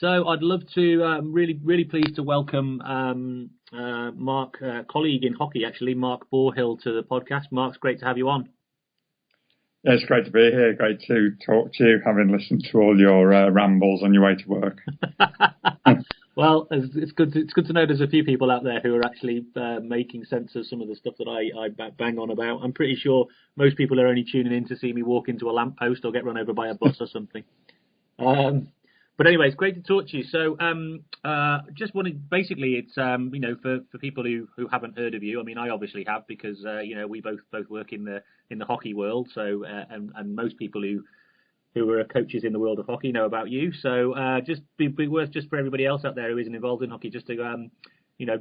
So I'd love to, really pleased to welcome Marc, colleague in hockey actually, Marc Bourhill to the podcast. Marc, it's great to have you on. Yeah, it's great to be here. Great to talk to you, having listened to all your rambles on your way to work. Well, it's good to know there's a few people out there who are actually making sense of some of the stuff that I bang on about. I'm pretty sure most people are only tuning in to see me walk into a lamppost or get run over by a bus or something. But anyway, it's great to talk to you. So, just wanted, basically, it's for people who haven't heard of you. I mean, I obviously have because we both work in the hockey world. So, and most people who are coaches in the world of hockey know about you. So, just be worth just for everybody else out there who isn't involved in hockey, just to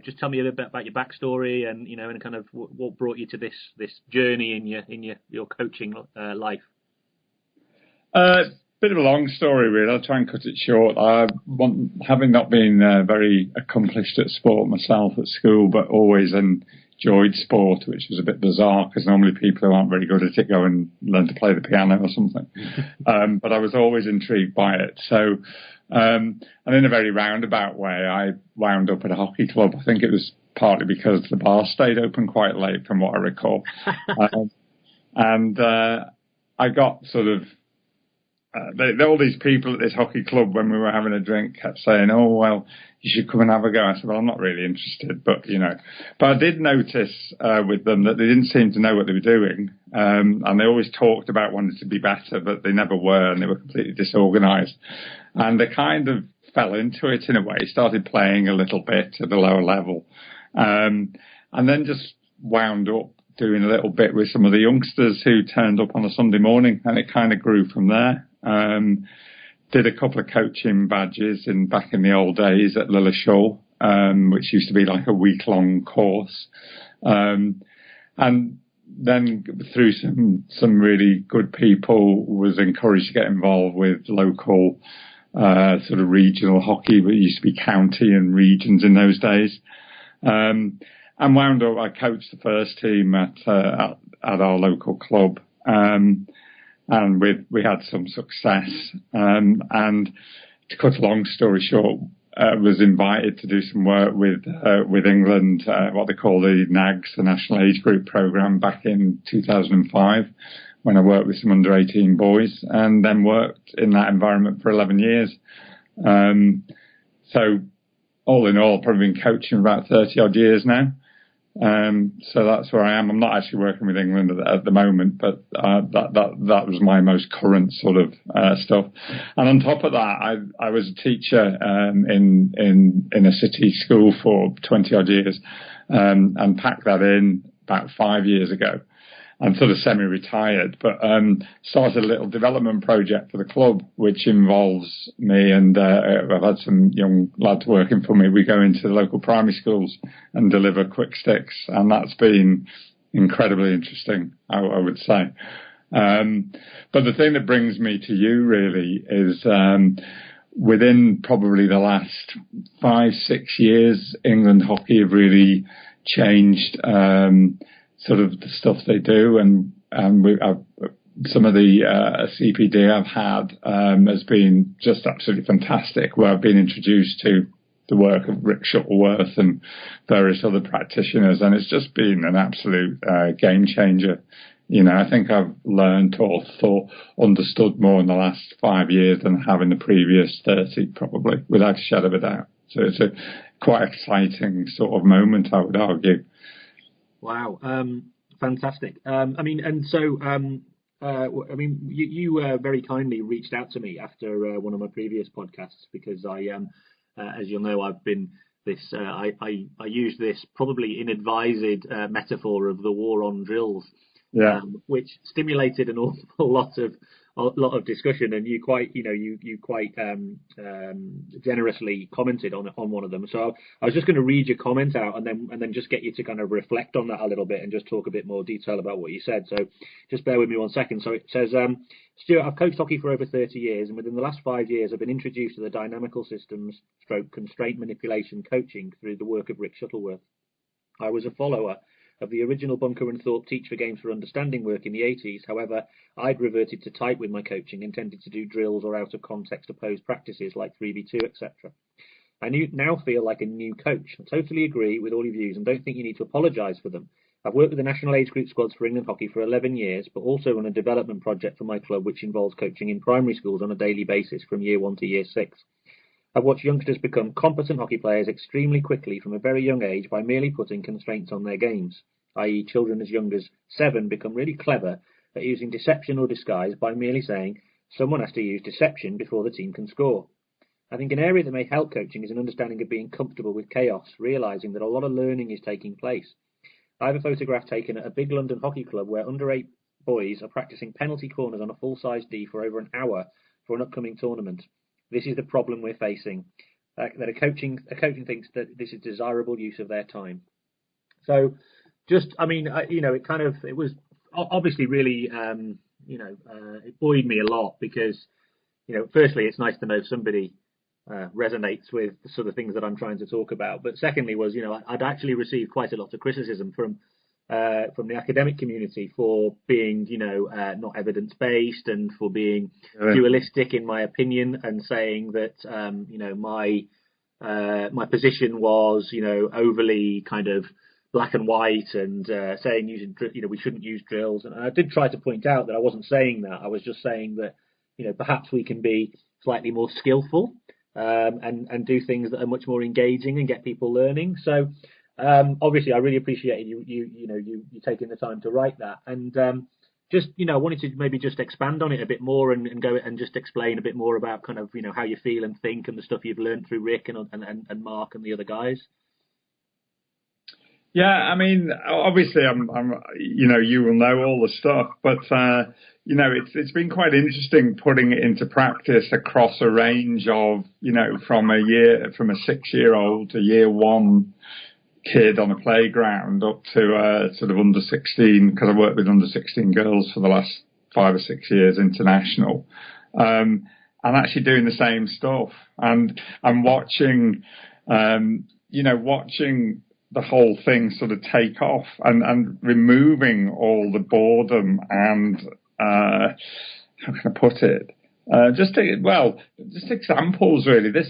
just tell me a little bit about your backstory and and kind of what brought you to this journey in your coaching life. Bit of a long story, really. I'll try and cut it short. Having not been very accomplished at sport myself at school, but always enjoyed sport, which was a bit bizarre because normally people who aren't very good at it go and learn to play the piano or something. But I was always intrigued by it. So, and in a very roundabout way, I wound up at a hockey club. I think it was partly because the bar stayed open quite late, from what I recall. I got sort of all these people at this hockey club, when we were having a drink, kept saying, "Oh, well, you should come and have a go." I said, "Well, I'm not really interested," but I did notice with them that they didn't seem to know what they were doing, and they always talked about wanting to be better, but they never were, and they were completely disorganised. And they kind of fell into it in a way, started playing a little bit at a lower level, and then just wound up doing a little bit with some of the youngsters who turned up on a Sunday morning, and it kind of grew from there. Did a couple of coaching badges back in the old days at Lilleshall, which used to be like a week-long course. And then through some really good people, was encouraged to get involved with local sort of regional hockey, but it used to be county and regions in those days. And wound up, I coached the first team at our local club. And we had some success. And to cut a long story short, was invited to do some work with England, what they call the NAGS, the National Age Group Programme, back in 2005, when I worked with some under-18 boys, and then worked in that environment for 11 years. So all in all, probably been coaching about 30 odd years now. So that's where I am. I'm not actually working with England at the moment, but that was my most current sort of stuff. And on top of that, I was a teacher in a city school for 20 odd years, and packed that in about 5 years ago. I'm sort of semi-retired, but started a little development project for the club, which involves me and I've had some young lads working for me. We go into the local primary schools and deliver quick sticks, and that's been incredibly interesting, I would say. But the thing that brings me to you really is within probably the last 5-6 years, England hockey have really changed sort of the stuff they do, and some of the CPD I've had has been just absolutely fantastic, where I've been introduced to the work of Rick Shuttleworth and various other practitioners, and it's just been an absolute game changer. I think I've learned or understood more in the last 5 years than I have in the previous 30, probably, without a shadow of a doubt. So it's a quite exciting sort of moment, I would argue. Wow, fantastic. You very kindly reached out to me after one of my previous podcasts, because I, as you'll know, I've been this. I use this probably inadvised metaphor of the war on drills, which stimulated an awful lot of discussion, and you quite generously commented on one of them. So I was just going to read your comment out and then just get you to kind of reflect on that a little bit and just talk a bit more detail about what you said. So just bear with me 1 second. So it says, Stuart, I've coached hockey for over 30 years, and within the last 5 years I've been introduced to the dynamical systems / constraint manipulation coaching through the work of Rick Shuttleworth. I was a follower of the original Bunker and Thorpe Teach for Games for Understanding work in the 80s. However, I'd reverted to type with my coaching and tended to do drills or out-of-context opposed practices like 3v2, etc. I now feel like a new coach. I totally agree with all your views and don't think you need to apologise for them. I've worked with the national age group squads for England Hockey for 11 years, but also run a development project for my club which involves coaching in primary schools on a daily basis from year 1 to year 6. I've watched youngsters become competent hockey players extremely quickly from a very young age by merely putting constraints on their games, i.e. children as young as 7 become really clever at using deception or disguise by merely saying someone has to use deception before the team can score. I think an area that may help coaching is an understanding of being comfortable with chaos, realising that a lot of learning is taking place. I have a photograph taken at a big London hockey club where under-8 boys are practising penalty corners on a full-size D for over an hour for an upcoming tournament. This is the problem we're facing, that a coaching thinks that this is desirable use of their time. So just, I mean, it was obviously really, it buoyed me a lot because, firstly, it's nice to know somebody resonates with the sort of things that I'm trying to talk about. But secondly was, I'd actually received quite a lot of criticism from the academic community for being, not evidence-based and for being dualistic in my opinion, and saying that, my position was, overly kind of black and white, and saying we shouldn't use drills. And I did try to point out that I wasn't saying that. I was just saying that, perhaps we can be slightly more skillful and do things that are much more engaging and get people learning. So obviously, I really appreciated you taking the time to write that, and just wanted to maybe just expand on it a bit more and go and just explain a bit more about kind of how you feel and think and the stuff you've learned through Rick and Marc and the other guys. Yeah, I mean, obviously, I'm you will know all the stuff, but it's been quite interesting putting it into practice across a range of from a 6-year-old to year 1 kid on a playground up to sort of under 16, because I worked with under 16 girls for the last 5 or 6 years international, and actually doing the same stuff, and I'm watching the whole thing sort of take off and removing all the boredom and how can I put it? Just examples really. This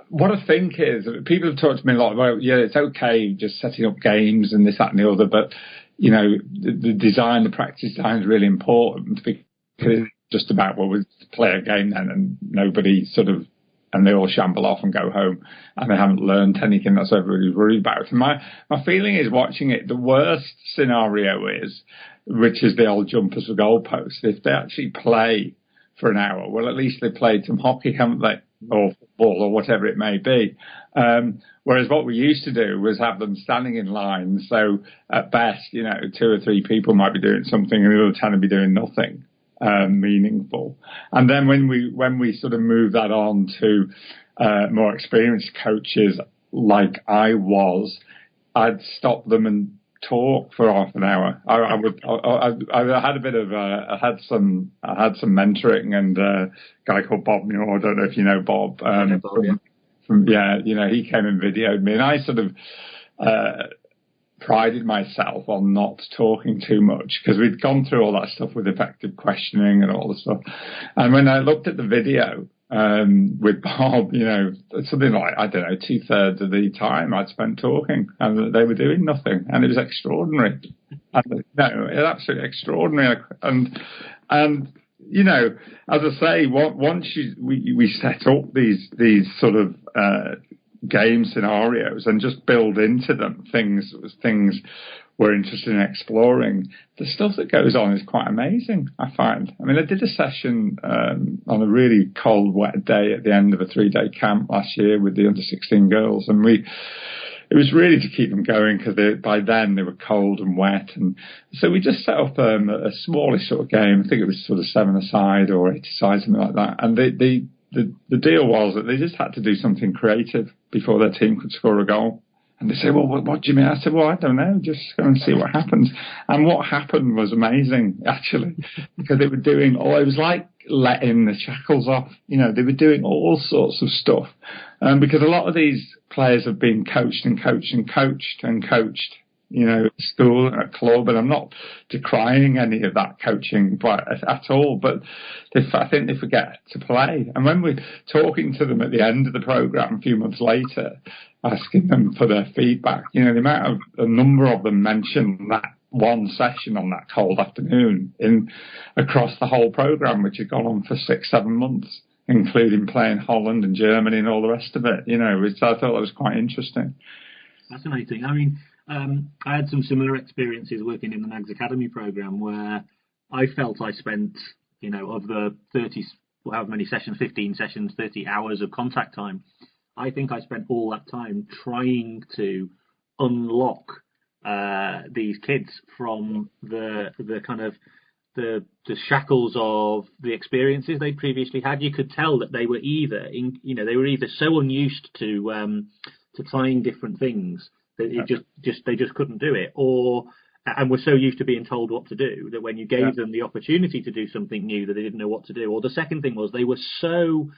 what I think is, people have talked to me a lot about, it's okay just setting up games and this, that and the other, but the design, the practice design is really important, because it's just about, we play a game then and nobody sort of, and they all shamble off and go home and they haven't learned anything that's everybody's worried about. And my feeling is, watching it, the worst scenario is, which is the old jumpers for goalposts. If they actually play for an hour, well, at least they played some hockey, haven't they? Or football or whatever it may be. Whereas what we used to do was have them standing in line. So at best, 2 or 3 people might be doing something and the other 10 would be doing nothing meaningful. And then when we sort of move that on to more experienced coaches like I was, I'd stop them and talk for half an hour. I had some mentoring, and a guy called Bob Muir, I don't know if you know Bob. He came and videoed me, and I sort of prided myself on not talking too much, because we'd gone through all that stuff with effective questioning and all the stuff. And when I looked at the video with Bob, something like, I don't know, 2/3 of the time I'd spent talking, and they were doing nothing, and it was extraordinary. It was absolutely extraordinary. And as I say, once we set up these sort of game scenarios and just build into them things we're interested in exploring, the stuff that goes on is quite amazing, I find. I mean, I did a session on a really cold, wet day at the end of a 3-day camp last year with the under 16 girls, and it was really to keep them going, because by then they were cold and wet, and so we just set up a smallish sort of game. I think it was sort of 7-a-side or 8-a-side, something like that, and the deal was that they just had to do something creative before their team could score a goal. And they say, well, what do you mean? I said, well, I don't know, just go and see what happens. And what happened was amazing, actually, because they were doing it was like letting the shackles off. They were doing all sorts of stuff. Because a lot of these players have been coached and coached and coached and coached at school and at club, and I'm not decrying any of that coaching at all, but I think they forget to play. And when we're talking to them at the end of the programme a few months later, asking them for their feedback, the a number of them mentioned that one session on that cold afternoon across the whole programme, which had gone on for 6-7 months, including playing Holland and Germany and all the rest of it, which I thought that was quite interesting. Fascinating. I mean, I had some similar experiences working in the Marcs Academy programme where I felt I spent, of the 30, however many sessions, 15 sessions, 30 hours of contact time, I think I spent all that time trying to unlock these kids from the kind of the shackles of the experiences they previously had. You could tell that they were either so unused to trying different things that they just couldn't do it, and were so used to being told what to do that when you gave them the opportunity to do something new that they didn't know what to do. Or the second thing was they were so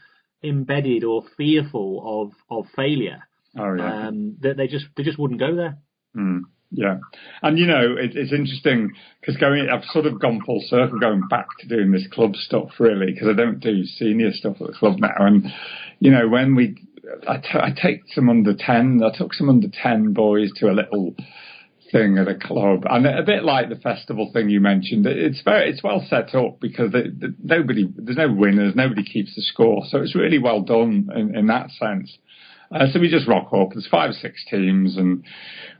embedded or fearful of failure that they just wouldn't go there. Yeah, and it's interesting because I've sort of gone full circle going back to doing this club stuff really, because I don't do senior stuff at the club now. And when I take some under 10. I took some under 10 boys to a little thing at a club, and a bit like the festival thing you mentioned, it's well set up because there's no winners, nobody keeps the score, so it's really well done in that sense. So we just rock up. There's 5 or 6 teams, and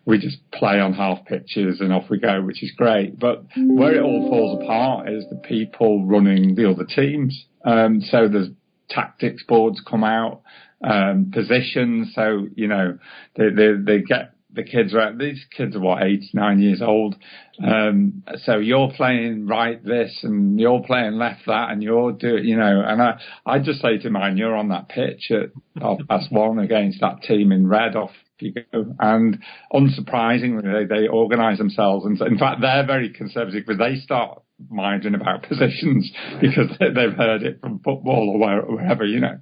we just play on half pitches, and off we go, which is great. But where it all falls apart is the people running the other teams. So there's tactics boards come out, positions. So they get the kids right. These kids are 8, 9 years old. So you're playing right this, and you're playing left that, and you're doing, and I just say to mine, you're on that pitch at 1 against that team in red, off you go. And unsurprisingly, they organise themselves. And in fact, they're very conservative because they start minding about positions because they've heard it from football or wherever, Yeah.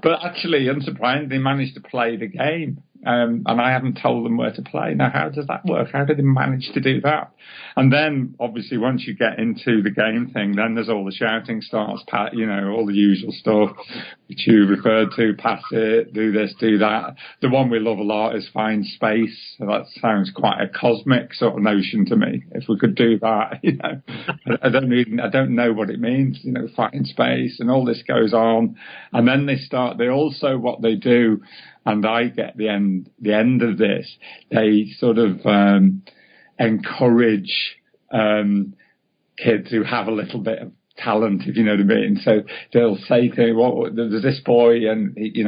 But actually, unsurprisingly, they managed to play the game. And I haven't told them where to play. Now, how does that work? How do they manage to do that? And then, obviously, once you get into the game thing, then there's all the shouting starts, all the usual stuff, which you referred to, pass it, do this, do that. The one we love a lot is find space. So that sounds quite a cosmic sort of notion to me. If we could do that, I don't know what it means, find space, and all this goes on. And then what they do, and I get the end of this, they sort of encourage kids who have a little bit of talent, if you know what I mean. So they'll say to me, there's this boy, and he did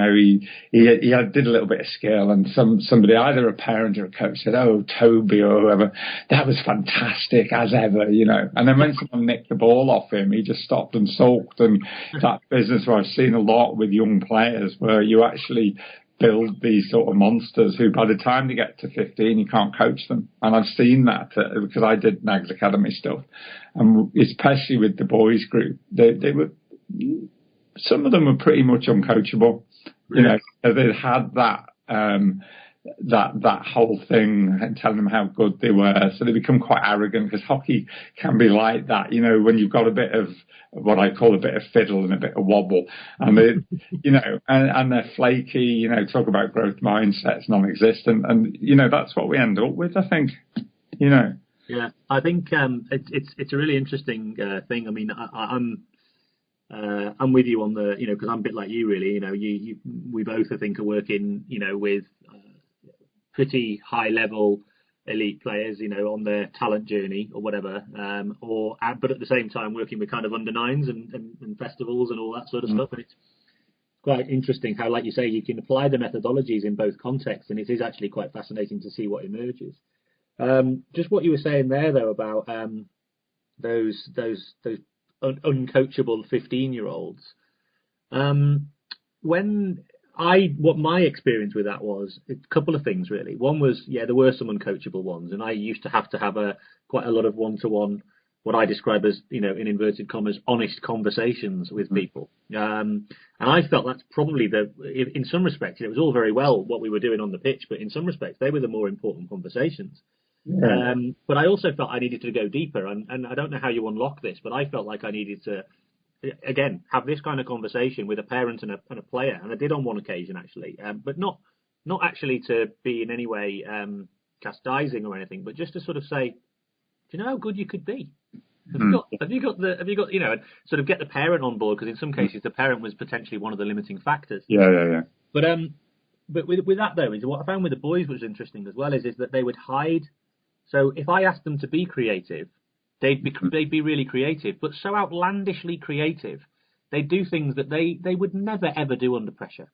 a little bit of skill, and somebody, either a parent or a coach, said, "Oh, Toby," or whoever, "that was fantastic as ever," And then when someone nicked the ball off him, he just stopped and sulked. And that business where I've seen a lot with young players, where you actually build these sort of monsters who, by the time they get to 15, you can't coach them. And I've seen that because I did Marcs Academy stuff, and especially with the boys group, they were, some of them were pretty much uncoachable. Really? They had that whole thing and telling them how good they were, so they become quite arrogant, because hockey can be like that, when you've got a bit of what I call a bit of fiddle and a bit of wobble, and they, and they're flaky, talk about growth mindsets, non-existent, and that's what we end up with, I think. Yeah, I think it's a really interesting thing. I mean, I'm with you on the, because I'm a bit like you, really. We both, I think, are working, with pretty high level elite players, on their talent journey or whatever, but at the same time working with kind of under 9s and festivals and all that sort of stuff. And it's quite interesting how, like you say, you can apply the methodologies in both contexts, and it is actually quite fascinating to see what emerges. Just what you were saying there, though, about those uncoachable 15-year-olds. What my experience with that was a couple of things, really. One was, there were some uncoachable ones, and I used to have quite a lot of one-to-one, what I describe as, in inverted commas, honest conversations with people. And I felt that's probably in some respects, it was all very well what we were doing on the pitch, but in some respects, they were the more important conversations. Yeah. But I also felt I needed to go deeper, and I don't know how you unlock this, but I felt like I needed to, again, have this kind of conversation with a parent and a player, and I did on one occasion actually, but not actually to be in any way chastising or anything, but just to sort of say, do you know how good you could be? Have you got, and sort of get the parent on board, because in some cases the parent was potentially one of the limiting factors. Yeah. But with that though, is what I found with the boys was interesting as well is that they would hide. So if I asked them to be creative, they'd be really creative, but so outlandishly creative, they do things that they would never ever do under pressure.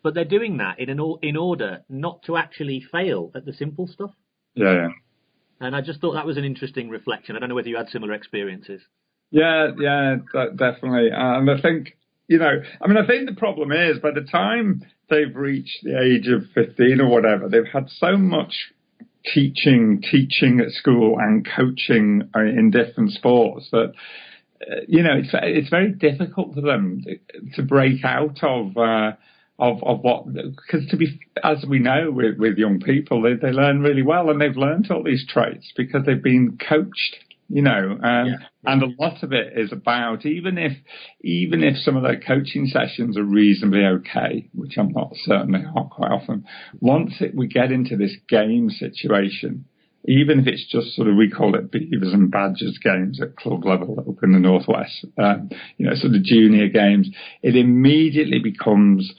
But they're doing that in order not to actually fail at the simple stuff. Yeah. And I just thought that was an interesting reflection. I don't know whether you had similar experiences. Yeah, definitely. And I think, I think the problem is by the time they've reached the age of 15 or whatever, they've had so much teaching at school and coaching in different sports that, it's very difficult for them to break out of what, because as we know with young people, they learn really well, and they've learned all these traits because they've been coached, and a lot of it is about, even if some of their coaching sessions are reasonably okay, which I'm not certainly are quite often, once we get into this game situation, even if it's just sort of, we call it Beavers and Badgers games at club level up in the Northwest, sort of junior games, it immediately becomes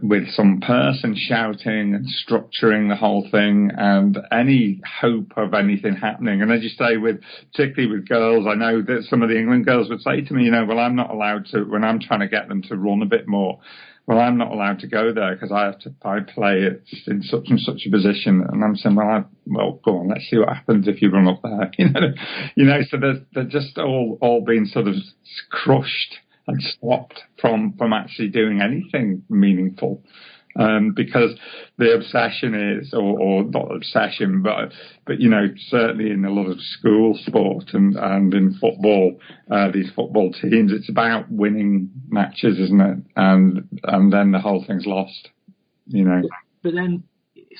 with some person shouting and structuring the whole thing, and any hope of anything happening. And as you say, particularly with girls, I know that some of the England girls would say to me, well, I'm not allowed to, when I'm trying to get them to run a bit more, well, I'm not allowed to go there because I play it in such and such a position. And I'm saying, well, go on, let's see what happens if you run up there. So they're just all being sort of crushed and stopped from actually doing anything meaningful. Because the obsession is, or not obsession, but certainly in a lot of school sport and in football, these football teams, it's about winning matches, isn't it? And then the whole thing's lost, But then,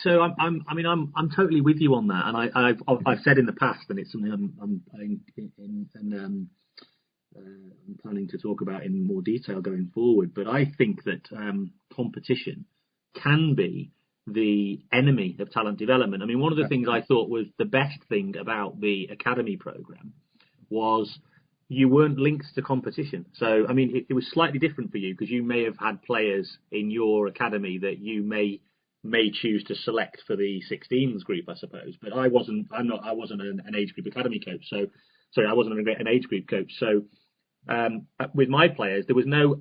so I'm totally with you on that, and I've said in the past, and it's something I'm planning to talk about in more detail going forward. But I think that competition can be the enemy of talent development. I mean, one of the things I thought was the best thing about the academy program was you weren't linked to competition. So, I mean, it was slightly different for you because you may have had players in your academy that you may choose to select for the 16s group, I suppose. But I wasn't an age group academy coach. So, sorry, I wasn't an age group coach. So, with my players, there was no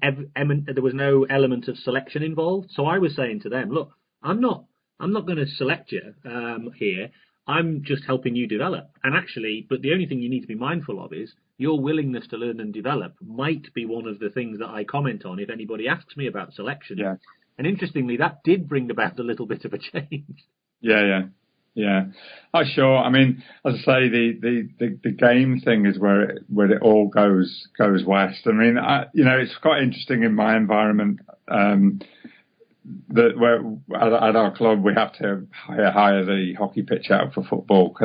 element of selection involved. So I was saying to them, look, I'm not going to select you here. I'm just helping you develop. And actually, but the only thing you need to be mindful of is your willingness to learn and develop might be one of the things that I comment on if anybody asks me about selection. Yeah. And interestingly, that did bring about a little bit of a change. Yeah. Oh, sure. I mean, as I say, the game thing is where it all goes west. I mean, it's quite interesting in my environment that where at our club we have to hire the hockey pitch out for football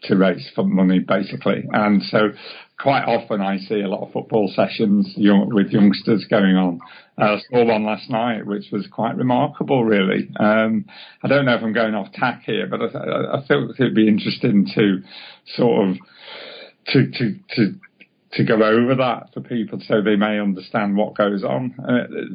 to raise money basically, and so quite often I see a lot of football sessions with youngsters going on. I saw one last night, which was quite remarkable, really. I don't know if I'm going off tack here, but I thought it'd be interesting to sort of to go over that for people so they may understand what goes on.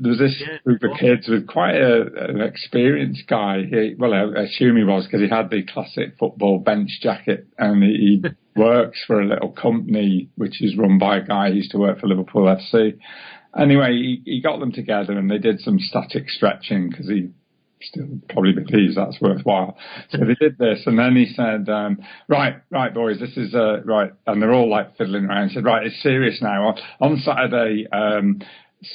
There was this group of kids with quite an experienced guy. I assume he was because he had the classic football bench jacket, and he works for a little company which is run by a guy who used to work for Liverpool FC. Anyway, he got them together and they did some static stretching because he still probably believes that's worthwhile. So they did this, and then he said, right, boys, this is right. And they're all like fiddling around. He said, right, it's serious now. On Saturday,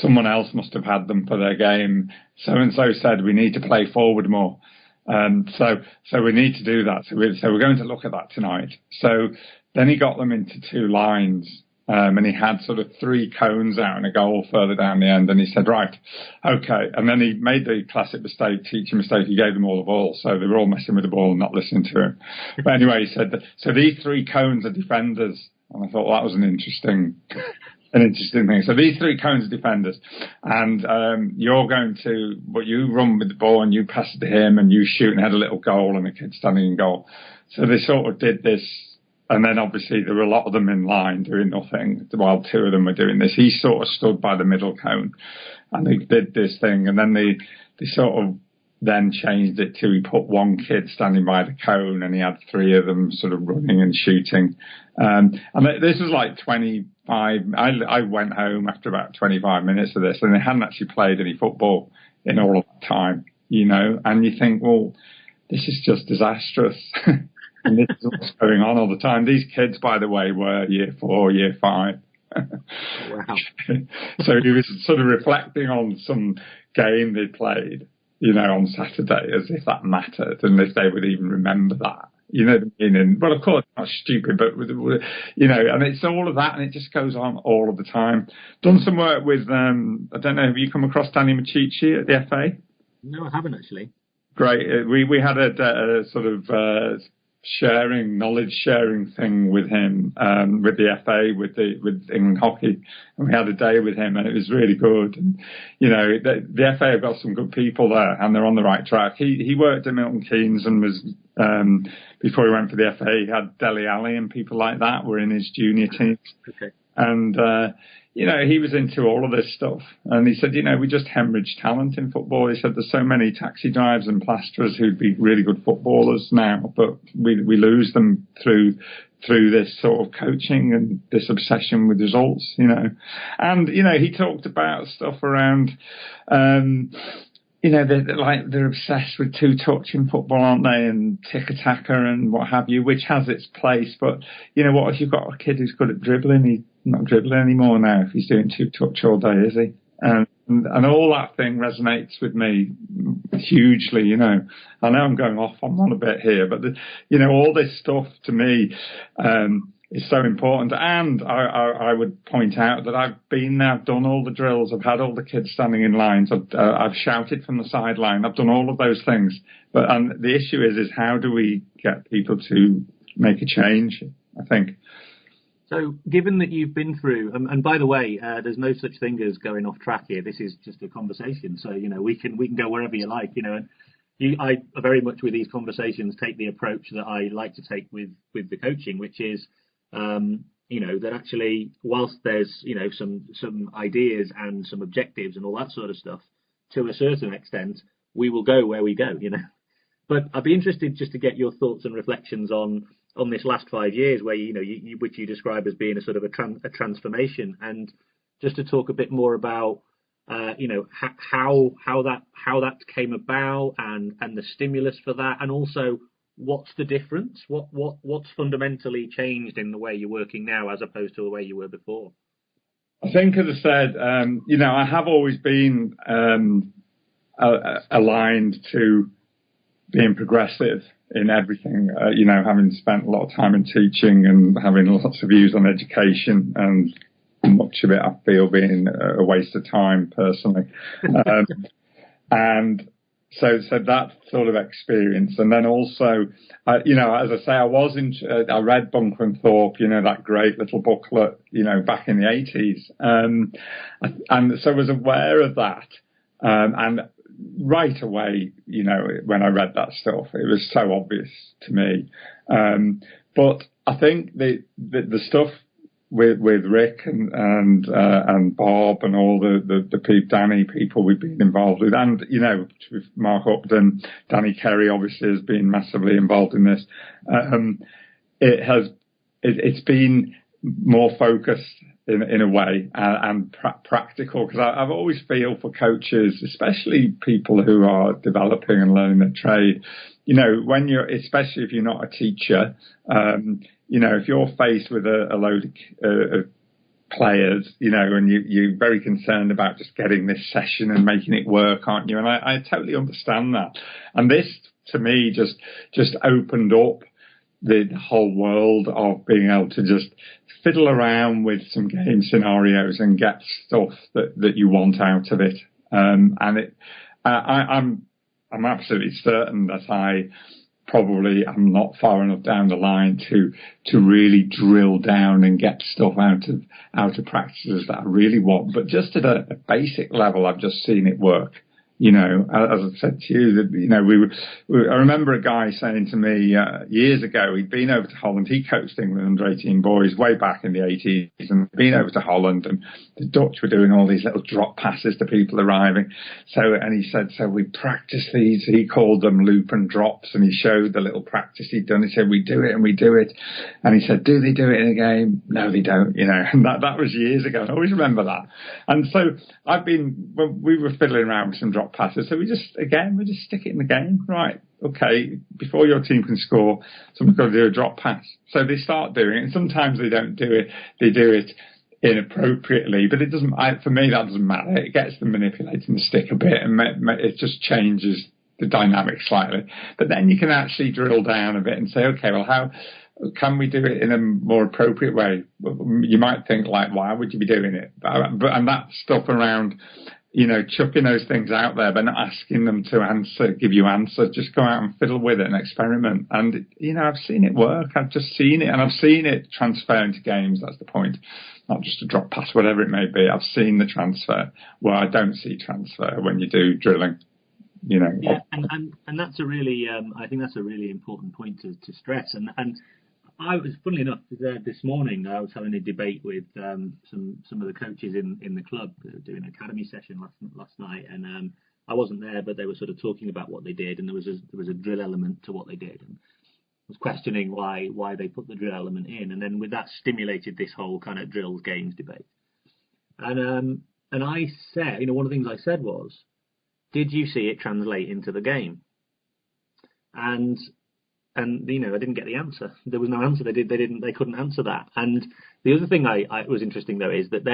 someone else must have had them for their game. So-and-so said we need to play forward more. So we need to do that. So we're going to look at that tonight. So then he got them into two lines. And he had sort of 3 cones out and a goal further down the end. And he said, right, okay. And then he made the classic teaching mistake. He gave them all the ball. So they were all messing with the ball and not listening to him. But anyway, he said, so these 3 cones are defenders. And I thought, well, that was an interesting thing. So these 3 cones are defenders. And but you run with the ball and you pass it to him and you shoot, and had a little goal and a kid standing in goal. So they sort of did this. And then obviously there were a lot of them in line doing nothing while 2 of them were doing this. He sort of stood by the middle cone and they did this thing. And then they sort of then changed it to, he put 1 kid standing by the cone and he had 3 of them sort of running and shooting. And this was like 25. I went home after about 25 minutes of this, and they hadn't actually played any football in all of that time, you know. And you think, well, this is just disastrous. And this is what's going on all the time. These kids, by the way, were year 4, year 5. Wow. So he was sort of reflecting on some game they played, you know, on Saturday, as if that mattered and if they would even remember that. You know what I mean? And, well, of course, not stupid, but, you know, and it's all of that, and it just goes on all of the time. Done some work with, I don't know, have you come across Danny Machici at the FA? No, I haven't actually. Great. We had a sort of knowledge sharing thing with him, with the FA, with England Hockey, and we had a day with him, and it was really good. And you know, the FA have got some good people there, and they're on the right track. He worked at Milton Keynes and was before he went for the FA, he had Dele Alli and people like that were in his junior teams. Okay. And you know, he was into all of this stuff. And he said, you know, we just hemorrhage talent in football. He said, there's so many taxi drivers and plasterers who'd be really good footballers now, but we lose them through this sort of coaching and this obsession with results, you know. And, you know, he talked about stuff around, you know, they're obsessed with 2-touch in football, aren't they? And tiki-taka and what have you, which has its place. But, you know, what if you've got a kid who's good at dribbling? He's not dribbling anymore now if he's doing 2-touch all day, is he? And all that thing resonates with me hugely, you know. I know I'm going off on a bit here, but, you know, all this stuff to me is so important. And I would point out that I've been there, I've done all the drills, I've had all the kids standing in lines, I've shouted from the sideline, I've done all of those things. But the issue is how do we get people to make a change, I think. So, given that you've been through, and by the way, there's no such thing as going off track here. This is just a conversation. So, you know, we can go wherever you like, you know. And I very much with these conversations take the approach that I like to take with the coaching, which is, you know, that actually, whilst there's, you know, some ideas and some objectives and all that sort of stuff, to a certain extent, we will go where we go, you know. But I'd be interested just to get your thoughts and reflections on this last 5 years, where you know which you describe as being a sort of a transformation, and just to talk a bit more about you know how that came about and the stimulus for that, and also what's the difference, what's fundamentally changed in the way you're working now as opposed to the way you were before. I think, as I said, you know, I have always been aligned to being progressive in everything, you know, having spent a lot of time in teaching and having lots of views on education, and much of it I feel being a waste of time personally. And so that sort of experience. And then also, you know, as I say, I read Bunker and Thorpe, you know, that great little booklet, you know, back in the 80s. And so I was aware of that. And right away, you know, when I read that stuff, it was so obvious to me. But I think the stuff with Rick and Bob and all the Danny people we've been involved with, and you know, with Mark Upton, Danny Kerry obviously has been massively involved in this. It's been more focused in a way and practical, because I've always feel for coaches, especially people who are developing and learning their trade, you know, especially if you're not a teacher, you know, if you're faced with a load of players, you know, and you're very concerned about just getting this session and making it work, aren't you? And I totally understand that. And this, to me, just opened up the whole world of being able to just fiddle around with some game scenarios and get stuff that you want out of it. I'm absolutely certain that I probably am not far enough down the line to really drill down and get stuff out of practices that I really want. But just at a basic level, I've just seen it work. You know, as I said to you, that, you know, I remember a guy saying to me years ago, he'd been over to Holland. He coached England under 18 boys way back in the 80s, and been over to Holland, and the Dutch were doing all these little drop passes to people arriving. And he said, so we practice these. He called them loop and drops, and he showed the little practice he'd done. He said, we do it and we do it. And he said, do they do it in a game? No, they don't. You know, and that was years ago. I always remember that. And so when we were fiddling around with some drop passes. So we just stick it in the game. Right. Okay. Before your team can score, someone's got to do a drop pass. So they start doing it, and sometimes they don't do it. They do it inappropriately, but it doesn't, for me, that doesn't matter. It gets them manipulating the stick a bit, and it just changes the dynamic slightly. But then you can actually drill down a bit and say, okay, well, how can we do it in a more appropriate way? You might think, like, why would you be doing it? And that stuff around, you know, chucking those things out there, but not asking them to give you answers. Just go out and fiddle with it and experiment. And, you know, I've seen it work. I've just seen it, and I've seen it transfer into games. That's the point. Not just a drop pass, whatever it may be. I've seen the transfer where I don't see transfer when you do drilling. You know. Yeah, and that's a really, I think that's a really important point to stress. And I was, funnily enough, this morning I was having a debate with some of the coaches in the club, doing an academy session last night, and I wasn't there, but they were sort of talking about what they did, and there was a drill element to what they did, and I was questioning why they put the drill element in, and then with that stimulated this whole kind of drills games debate, and I said, you know, one of the things I said was, did you see it translate into the game? And you know, I didn't get the answer. There was no answer. They couldn't answer that. And the other thing I was interesting though is that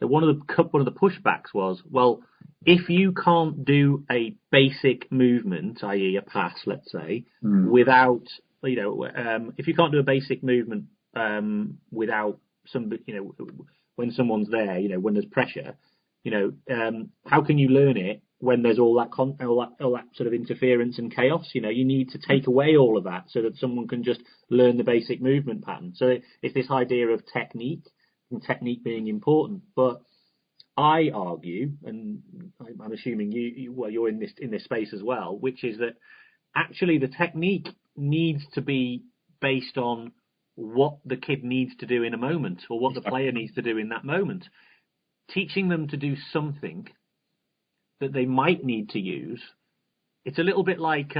one of the pushbacks was, well, if you can't do a basic movement, i.e. a pass, let's say, without, you know, if you can't do a basic movement without somebody, you know, when someone's there, you know, when there's pressure, you know, how can you learn it when there's all that sort of interference and chaos? You know, you need to take away all of that so that someone can just learn the basic movement pattern. So it's this idea of technique, and technique being important. But I argue, and I'm assuming you're in this space as well, which is that actually the technique needs to be based on what the kid needs to do in a moment, or what the player needs to do in that moment. Teaching them to do something that they might need to use, it's a little bit like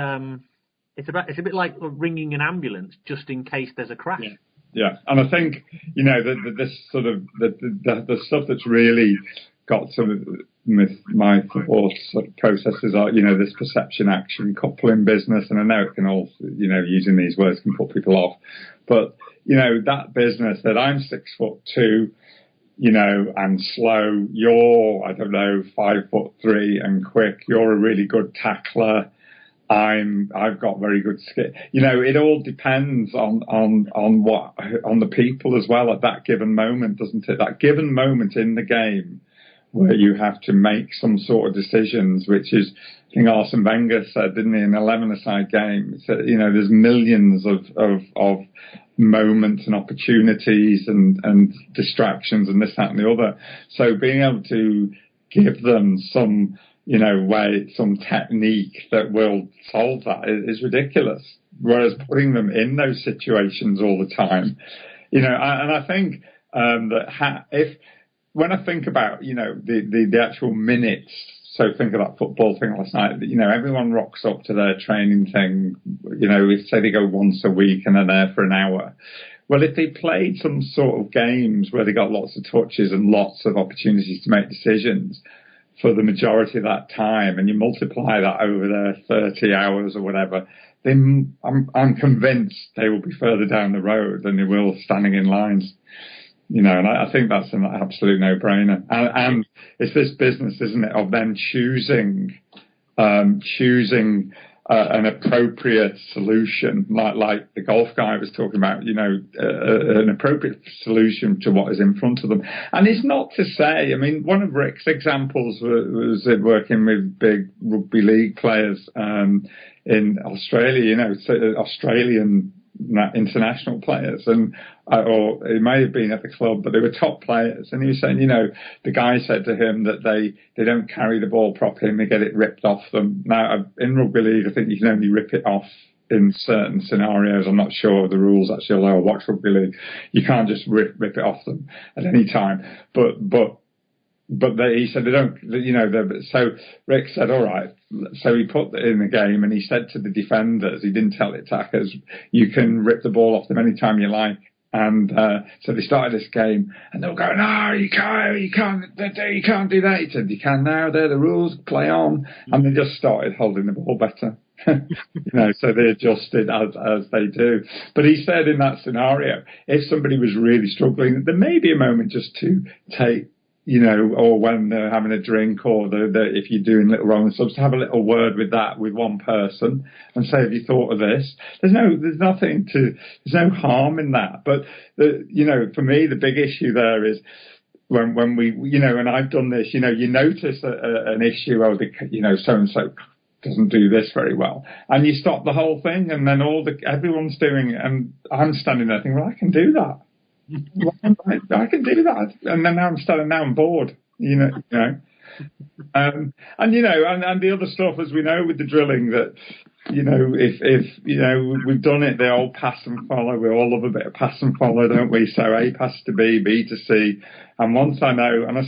it's a bit like ringing an ambulance just in case there's a crash. Yeah. And I think, you know, this sort of the stuff that's really got some of my thought sort of processes are, you know, this perception action coupling business, and I know it can all, you know, using these words can put people off, but you know, that business that I'm 6'2", you know, and slow, you're, I don't know, 5'3" and quick, you're a really good tackler, I've got very good skill. You know, it all depends on the people as well at that given moment, doesn't it? That given moment in the game where you have to make some sort of decisions, which is, I think Arsene Wenger said, didn't he, in 11-a-side game, he said, you know, there's millions of moments and opportunities and distractions and this, that and the other. So being able to give them some, you know, way, some technique that will solve that is ridiculous. Whereas putting them in those situations all the time, you know, and I think when I think about, you know, the actual minutes, so think of that football thing last night, you know, everyone rocks up to their training thing, you know, say they go once a week and they're there for an hour. Well, if they played some sort of games where they got lots of touches and lots of opportunities to make decisions for the majority of that time, and you multiply that over their 30 hours or whatever, then I'm convinced they will be further down the road than they will standing in lines. You know, and I think that's an absolute no-brainer. And it's this business, isn't it, of them choosing an appropriate solution, like the golf guy was talking about, an appropriate solution to what is in front of them. And it's not to say, I mean, one of Rick's examples was working with big rugby league players in Australia, so Australian international players, and or it may have been at the club, but they were top players. And he was saying, the guy said to him that they don't carry the ball properly and they get it ripped off them. Now, in rugby league, I think you can only rip it off in certain scenarios. I'm not sure of the rules actually, although I watch rugby league. You can't just rip it off them at any time. But he said they don't, so Rick said, all right. So he put it in the game and he said to the defenders, he didn't tell the attackers, you can rip the ball off them anytime you like. And so they started this game and they were going, no, you can't do that. He said, you can now, they're the rules, play on. And they just started holding the ball better. So they adjusted as they do. But he said in that scenario, if somebody was really struggling, there may be a moment just to take, or when they're having a drink, or if you're doing little wrong subs, to have a little word with one person and say, have you thought of this? There's no harm in that. But for me, the big issue there is when we, and I've done this, you notice an issue, so and so doesn't do this very well, and you stop the whole thing, and then everyone's doing it, and I'm standing there thinking, well, I can do that. I can do that, and then now I'm bored, and the other stuff, as we know with the drilling, that if we've done it, the old pass and follow. We all love a bit of pass and follow, don't we? So A passes to B, B to C, and once I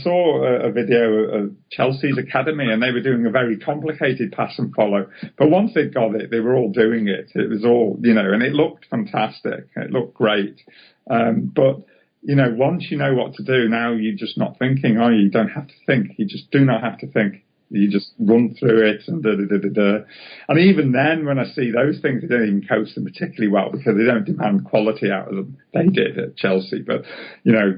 saw a video of Chelsea's academy, and they were doing a very complicated pass and follow, but once they'd got it, they were all doing it. It was all, and it looked fantastic. It looked great. But once you know what to do, now you're just not thinking. You don't have to think. You just do not have to think. You just run through it and And even then, when I see those things, they don't even coach them particularly well because they don't demand quality out of them. They did at Chelsea, but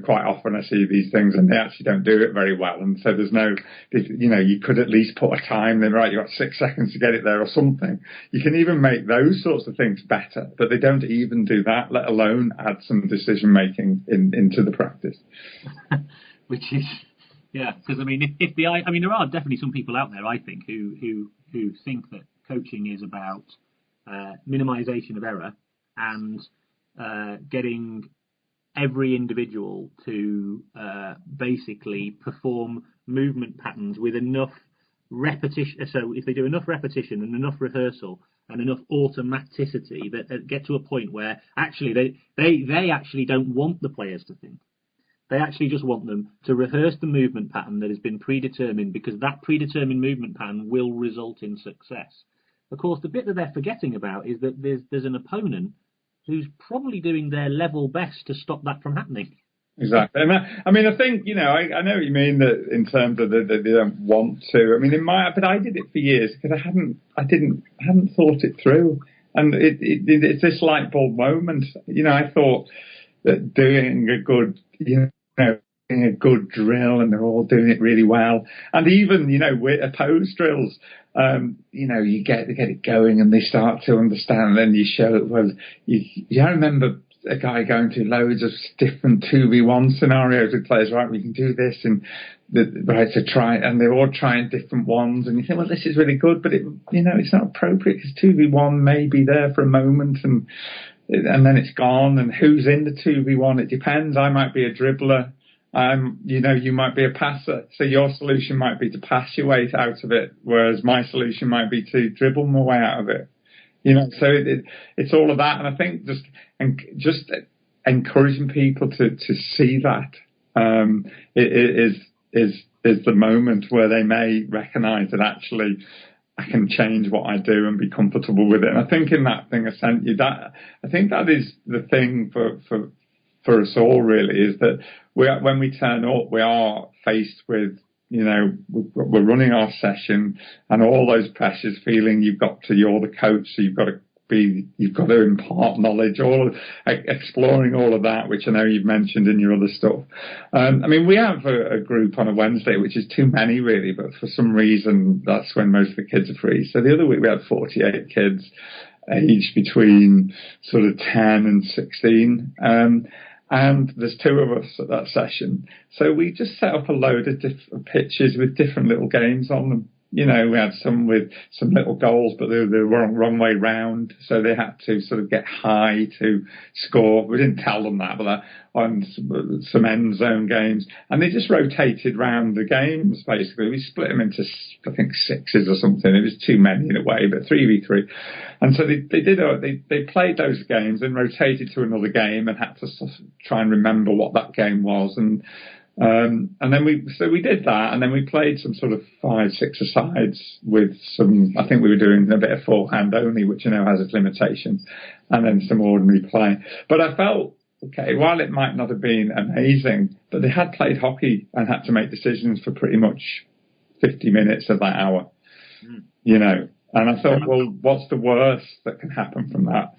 quite often I see these things and they actually don't do it very well. And so there's no, you could at least put a time. Then right, you've got 6 seconds to get it there or something. You can even make those sorts of things better, but they don't even do that. Let alone add some decision making into the practice. Which is. Yeah, because there are definitely some people out there, I think, who think that coaching is about minimisation of error and getting every individual to basically perform movement patterns with enough repetition. So if they do enough repetition and enough rehearsal and enough automaticity, that get to a point where actually they actually don't want the players to think. They actually just want them to rehearse the movement pattern that has been predetermined, because that predetermined movement pattern will result in success. Of course, the bit that they're forgetting about is that there's an opponent who's probably doing their level best to stop that from happening. Exactly. And I think, I know what you mean, that in terms of that they don't want to. But I did it for years because I hadn't thought it through. And it's this light bulb moment. I thought that doing a good, doing a good drill, and they're all doing it really well. And even, with opposed drills, you get it going and they start to understand, and then you show it. Well, I remember a guy going through loads of different 2v1 scenarios with players, right? We can do this and to try, and they're all trying different ones, and you think, well, this is really good, but it's not appropriate because 2v1 may be there for a moment and then it's gone. And who's in the 2v1? It depends. I might be a dribbler. You might be a passer. So your solution might be to pass your way out of it, whereas my solution might be to dribble my way out of it. So it's all of that. And I think just encouraging people to see that is the moment where they may recognise that actually I can change what I do and be comfortable with it. And I think in that thing I sent you, I think that is the thing for us all, really, is that when we turn up, we are faced with, we're running our session and all those pressures, feeling you're the coach, so you've got to you've got to impart knowledge, exploring all of that, which I know you've mentioned in your other stuff. I mean, we have a group on a Wednesday, which is too many really, but for some reason that's when most of the kids are free. So the other week we had 48 kids aged between sort of 10 and 16. And there's two of us at that session. So we just set up a load of different pitches with different little games on them. You know, we had some with some little goals, but they were the wrong way round. So they had to sort of get high to score. We didn't tell them that, but on some end zone games. And they just rotated round the games, basically. We split them into, I think, sixes or something. It was too many in a way, but 3v3. And so they played those games and rotated to another game and had to sort of try and remember what that game was. And then we did that, and then we played some sort of 5-6-a-sides with some, I think we were doing a bit of forehand only, which, you know, has its limitations, and then some ordinary play. But I felt, okay, while it might not have been amazing, but they had played hockey and had to make decisions for pretty much 50 minutes of that hour, you know. And I thought, well, what's the worst that can happen from that?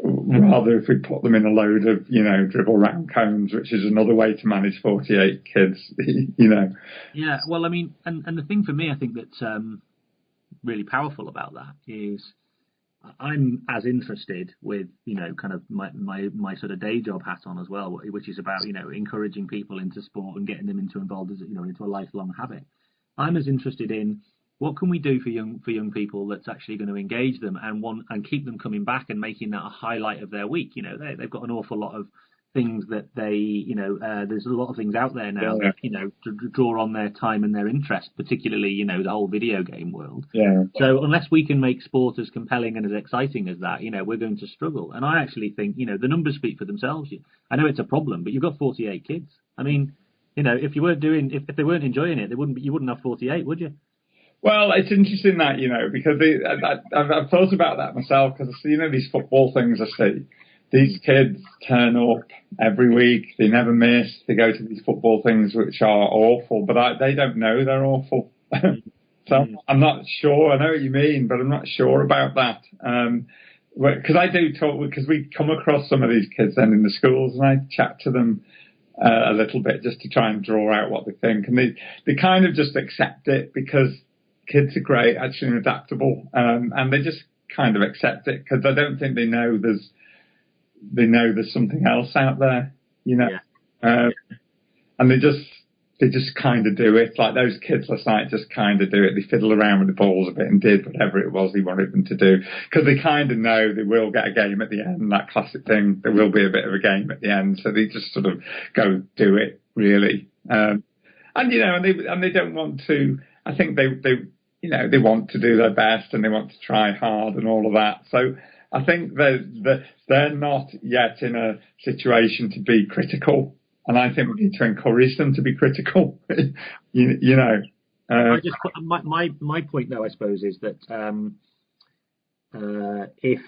Rather if we put them in a load of, you know, dribble round cones, which is another way to manage 48 kids, you know. Yeah, well, I mean, and the thing for me, I think that's really powerful about that is I'm as interested with, you know, kind of my sort of day job hat on as well, which is about, you know, encouraging people into sport and getting them involved as, you know, into a lifelong habit. I'm as interested in what can we do for young people that's actually going to engage them and keep them coming back and making that a highlight of their week. You know, they've got an awful lot of things that they, you know, there's a lot of things out there now that, you know, draw on their time and their interest, particularly, you know, the whole video game world. Yeah. So unless we can make sport as compelling and as exciting as that, you know, we're going to struggle. And I actually think, you know, the numbers speak for themselves. I know it's a problem, but you've got 48 kids. I mean, you know, if you weren't if they weren't enjoying it, you wouldn't have 48, would you? Well, it's interesting that, you know, because I've thought about that myself, because, you know, these football things I see, these kids turn up every week, they never miss, they go to these football things which are awful, but they don't know they're awful. So I'm not sure, I know what you mean, but I'm not sure about that. Because I do talk, because we come across some of these kids then in the schools, and I chat to them a little bit just to try and draw out what they think, and they kind of just accept it because kids are great, actually, and adaptable, and they just kind of accept it because I don't think they know there's something else out there, you know. Yeah. And they just kind of do it. Like those kids last night just kind of do it. They fiddle around with the balls a bit and did whatever it was he wanted them to do, because they kind of know they will get a game at the end. That classic thing, there will be a bit of a game at the end, so they just sort of go do it really. And you know, and they don't want to. I think they you know, they want to do their best and they want to try hard and all of that. So I think they're not yet in a situation to be critical, and I think we need to encourage them to be critical. you know. My point though, I suppose, is that if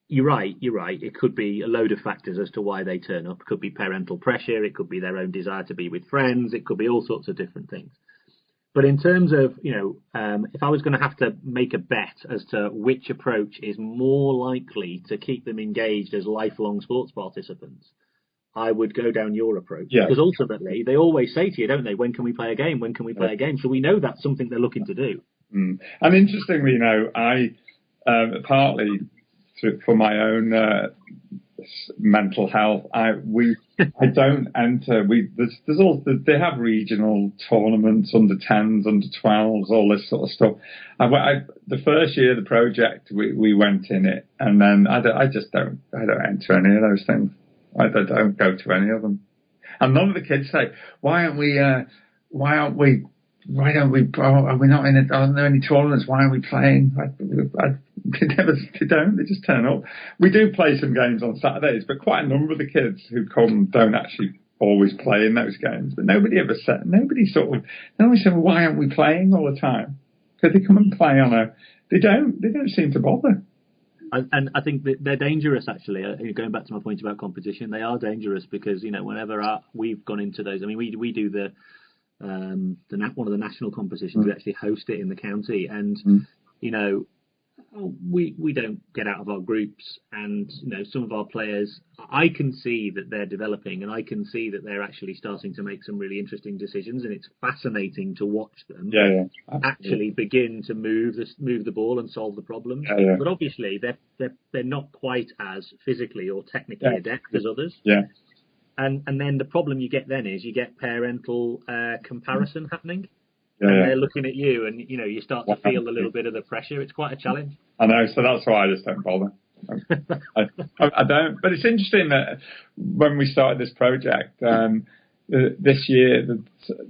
you're right, it could be a load of factors as to why they turn up. It could be parental pressure, it could be their own desire to be with friends, it could be all sorts of different things. But in terms of, you know, if I was going to have to make a bet as to which approach is more likely to keep them engaged as lifelong sports participants, I would go down your approach. Yeah. Because ultimately, they always say to you, don't they, when can we play a game? When can we play a game? So we know that's something they're looking to do. And interestingly, you know, I partly for my own mental health, I don't enter. There's all they have regional tournaments, under 10s, under 12s, all this sort of stuff. The first year of the project, we went in it, and then I don't enter any of those things. I don't go to any of them. And none of the kids say, are we not in it? Aren't there any tournaments? Why are we playing? They don't. They just turn up. We do play some games on Saturdays, but quite a number of the kids who come don't actually always play in those games. But nobody always say, well, why aren't we playing all the time? Because they come and play they don't seem to bother. And I think that they're dangerous, actually. Going back to my point about competition, they are dangerous because, you know, whenever we've gone into those, I mean, we do one of the national competitions. We actually host it in the county, and you know, we don't get out of our groups, and some of our players, I can see that they're developing, and I can see that they're actually starting to make some really interesting decisions, and it's fascinating to watch them actually begin to move the ball and solve the problems. But obviously they're not quite as physically or technically adept as others. And then the problem you get then is you get parental comparison happening. And they're looking at you, and you start to feel a little bit of the pressure. It's quite a challenge. I know, so that's why I just don't bother. I don't. But it's interesting that when we started this project this year,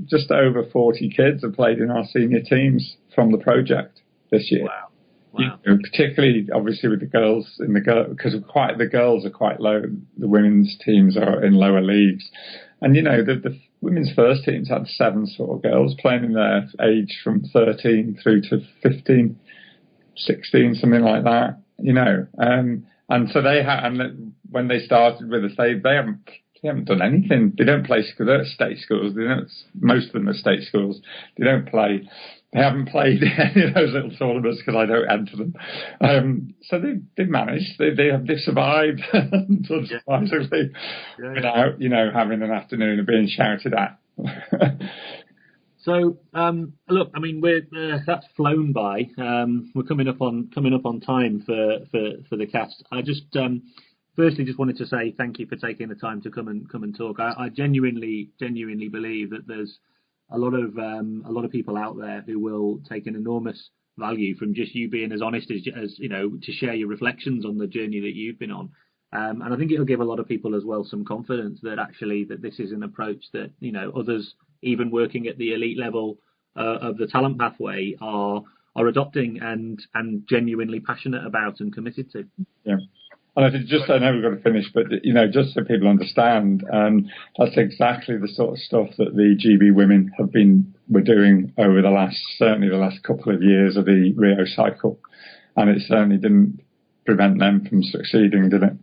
just over 40 kids have played in our senior teams from the project this year. Wow. Particularly, obviously, with the girls because the girls are quite low. The women's teams are in lower leagues, and the women's first teams had 7 sort of girls playing in their age from 13 through to 15, 16, something like that. And so and when they started with us, they haven't done anything. They don't play school. They're at state schools. Most of them are state schools. They don't play. They haven't played any of those little tournaments because I don't enter them. So they've managed. They've survived, unsurprisingly, without having an afternoon of being shouted at. So look, I mean, that's flown by. We're coming up on time for the cast. I just firstly just wanted to say thank you for taking the time to come and talk. I genuinely believe that there's a lot of people out there who will take an enormous value from just you being as honest as to share your reflections on the journey that you've been on. And I think it'll give a lot of people as well some confidence that actually that this is an approach that others, even working at the elite level of the talent pathway, are adopting and genuinely passionate about and committed to. Yeah. And I know we've got to finish, but just so people understand, that's exactly the sort of stuff that the GB women were doing over certainly the last couple of years of the Rio cycle, and it certainly didn't prevent them from succeeding, did it?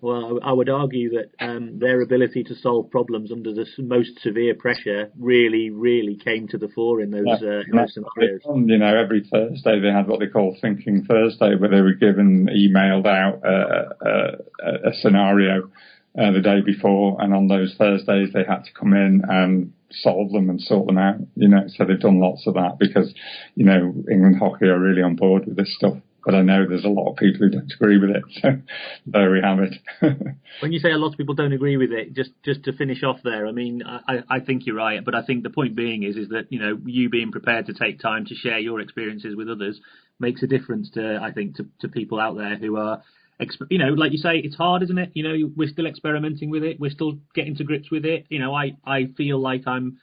Well, I would argue that their ability to solve problems under the most severe pressure really came to the fore in those scenarios. Every Thursday they had what they call Thinking Thursday, where they were emailed out a scenario the day before, and on those Thursdays they had to come in and solve them and sort them out. So they've done lots of that because England hockey are really on board with this stuff. But I know there's a lot of people who don't agree with it. So there we have it. When you say a lot of people don't agree with it, just to finish off there, I mean, I think you're right. But I think the point being is that, you being prepared to take time to share your experiences with others makes a difference to people out there who are, like you say, it's hard, isn't it? We're still experimenting with it. We're still getting to grips with it. I feel like I'm,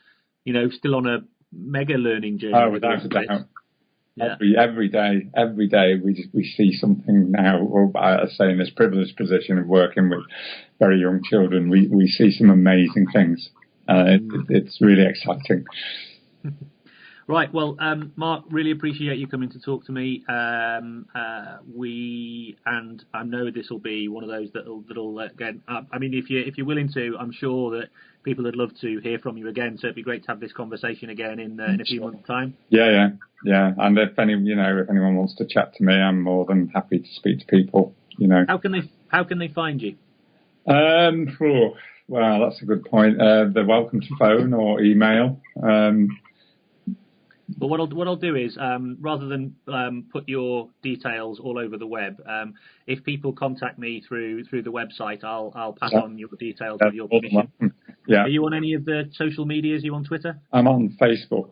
still on a mega learning journey. Oh, without a doubt. Yeah. Every day we see something now. Or I say in this privileged position of working with very young children, we see some amazing things. It's really exciting. Right. Well, Marc, really appreciate you coming to talk to me. I know this will be one of those that'll again. I mean, if you're willing to, I'm sure that people would love to hear from you again. So it'd be great to have this conversation again in a few months' time. Yeah. And if anyone wants to chat to me, I'm more than happy to speak to people. How can they find you? Well, that's a good point. They're welcome to phone or email. But what I'll do is, rather than put your details all over the web, if people contact me through the website, I'll pass on your details with your permission. Yeah. Are you on any of the social medias? Are you on Twitter? I'm on Facebook.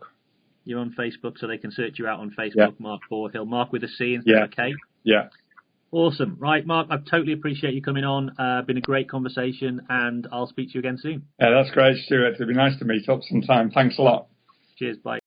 You're on Facebook, so they can search you out on Facebook. Yeah. Marc Bourhill, Marc with a C instead of a K. Yeah. Awesome. Right, Marc, I totally appreciate you coming on. Been a great conversation, and I'll speak to you again soon. Yeah, that's great, Stuart. It'd be nice to meet up sometime. Thanks a lot. Cheers. Bye.